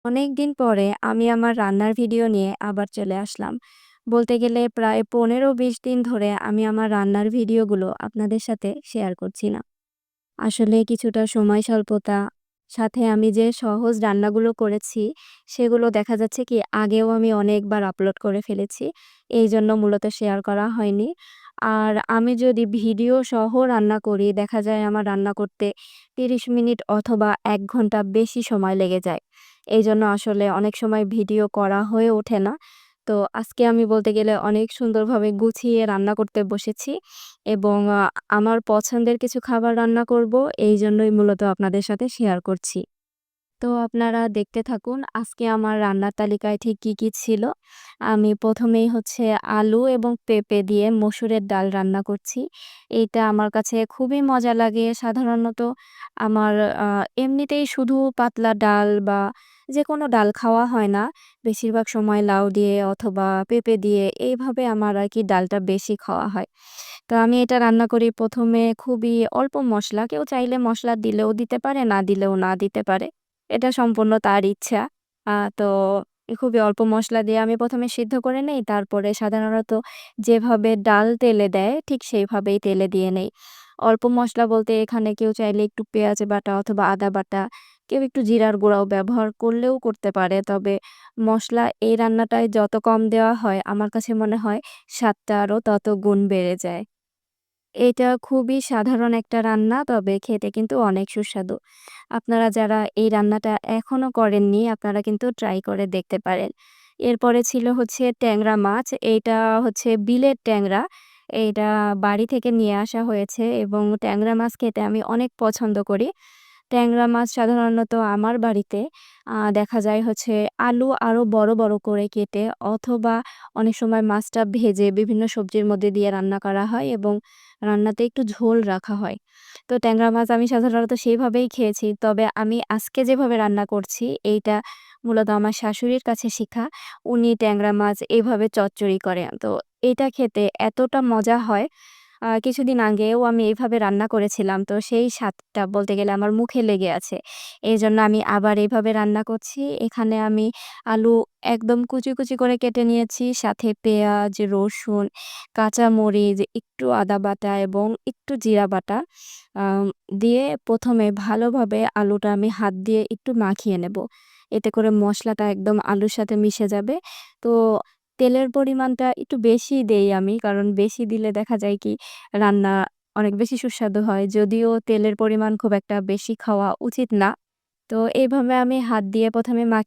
অনেকদিন পরে আমি আমার রান্নার ভিডিও নিয়ে আবার চলে আসলাম। বলতে গেলে প্রায় ১৫-২০ দিন ধরে আমি আমার রান্নার ভিডিওগুলো আপনাদের সাথে শেয়ার করছি না। আসলে কিছুটা সময় স্বল্পতা, সাথে আমি যে সহজ রান্নাগুলো করেছি, সেগুলো দেখা যাচ্ছে কি আগেও আমি অনেকবার আপলোড করে ফেলেছি। এইজন্য মূলত শেয়ার করা হয়নি। আর আমি যদি ভিডিও সহ রান্না করি, দেখা যায় আমার রান্না করতে ৩০ মিনিট অথবা ১ ঘন্টা বেশি সময় লেগে যায়। এইজন্য আসলে অনেক সময় ভিডিও করা হয়ে ওঠে না। তো আজকে আমি বলতে গেলে অনেক সুন্দরভাবে গুছিয়ে রান্না করতে বসেছি এবং আমার পছন্দের কিছু খাবার রান্না করব। এইজন্যই মূলত আপনাদের সাথে শেয়ার করছি। তো আপনারা দেখতে থাকুন আজকে আমার রান্নার তালিকায় ঠিক কি ছিল। আমি ১ম এই হচ্ছে আলু এবং পেঁপে দিয়ে মসুরের ডাল রান্না করছি। এইটা আমার কাছে খুবই মজা লাগে। সাধারণত আমার আ এমনিতেই শুধু পাতলা ডাল বা যেকোনো ডাল খাওয়া হয় না। বেশিরভাগ সময় লাউ দিয়ে অথবা পেঁপে দিয়ে এইভাবে আমার আরকি ডালটা বেশি খাওয়া হয়। তো আমি এটা রান্না করি ১ম এ খুবই অল্প মসলা। কেউ চাইলে মসলা দিলেও দিতে পারে, না দিলেও না দিতে পারে। এটা সম্পূর্ণ তার ইচ্ছা। তো খুবই অল্প মসলা দিয়ে আমি ১ম এ সিদ্ধ করে নেই। তারপরে সাধারণত যেভাবে ডাল তেলে দেয়, ঠিক সেইভাবেই তেলে দিয়ে নেই। অল্প মসলা বলতে এখানে কেউ চাইলে একটু পেঁয়াজ বাটা অথবা আদা বাটা, কেউ একটু জিরার গুঁড়াও ব্যবহার করলেও করতে পারে। তবে মসলা এই রান্নাটায় যত কম দেওয়া হয়, আমার কাছে মনে হয় স্বাদটা আরও তত গুণ বেড়ে যায়। এটা খুবই সাধারণ একটা রান্না, তবে খেতে কিন্তু অনেক সুস্বাদু। আপনারা যারা এই রান্নাটা এখনো করেননি, আপনারা কিন্তু ট্রাই করে দেখতে পারেন। এরপরে ছিল হচ্ছে ট্যাংরা মাছ। এইটা হচ্ছে বিলের ট্যাংরা। এইটা বাড়ি থেকে নিয়ে আসা হয়েছে এবং ট্যাংরা মাছ খেতে আমি অনেক পছন্দ করি। ট্যাংরা মাছ সাধারণত আমার বাড়িতে দেখা যায় হচ্ছে আলু আরো বড়, বড় করে কেটে অথবা অনেক সময় মাছটা ভেজে বিভিন্ন সবজির মধ্যে দিয়ে রান্না করা হয় এবং রান্নাতে একটু ঝোল রাখা হয়। তো ট্যাংরা মাছ আমি সাধারণত সেইভাবেই খেয়েছি। তবে আমি আজকে যেভাবে রান্না করছি এইটা মূলত আমার শাশুড়ির কাছে শিখা। উনি ট্যাংরা মাছ এভাবে চচ্চড়ি করে। তো এটা খেতে এতটা মজা হয়। কিছুদিন আগেও আমি এভাবে রান্না করেছিলাম। তো সেই স্বাদটা বলতে গেলে আমার মুখে লেগে আছে। এজন্য আমি আবার এভাবে রান্না করছি। এখানে আমি আলু একদম কুচি, কুচি করে কেটে নিয়েছি। সাথে পেঁয়াজ, রসুন, কাঁচামরিচ, একটু আদা বাটা এবং একটু জিরা বাটা আম দিয়ে ১ম এ ভালোভাবে আলুটা আমি হাত দিয়ে একটু মাখিয়ে নেব। এতে করে মসলাটা একদম আলুর সাথে মিশে যাবে। তো তেলের পরিমাণটা একটু বেশিই দেই আমি। কারণ বেশি দিলে দেখা যায় কি রান্না অনেক বেশি সুস্বাদু হয়। যদিও তেলের পরিমাণ খুব একটা বেশি খাওয়া উচিত না। তো এভাবে আমি হাত দিয়ে ১ম এ মাখিয়ে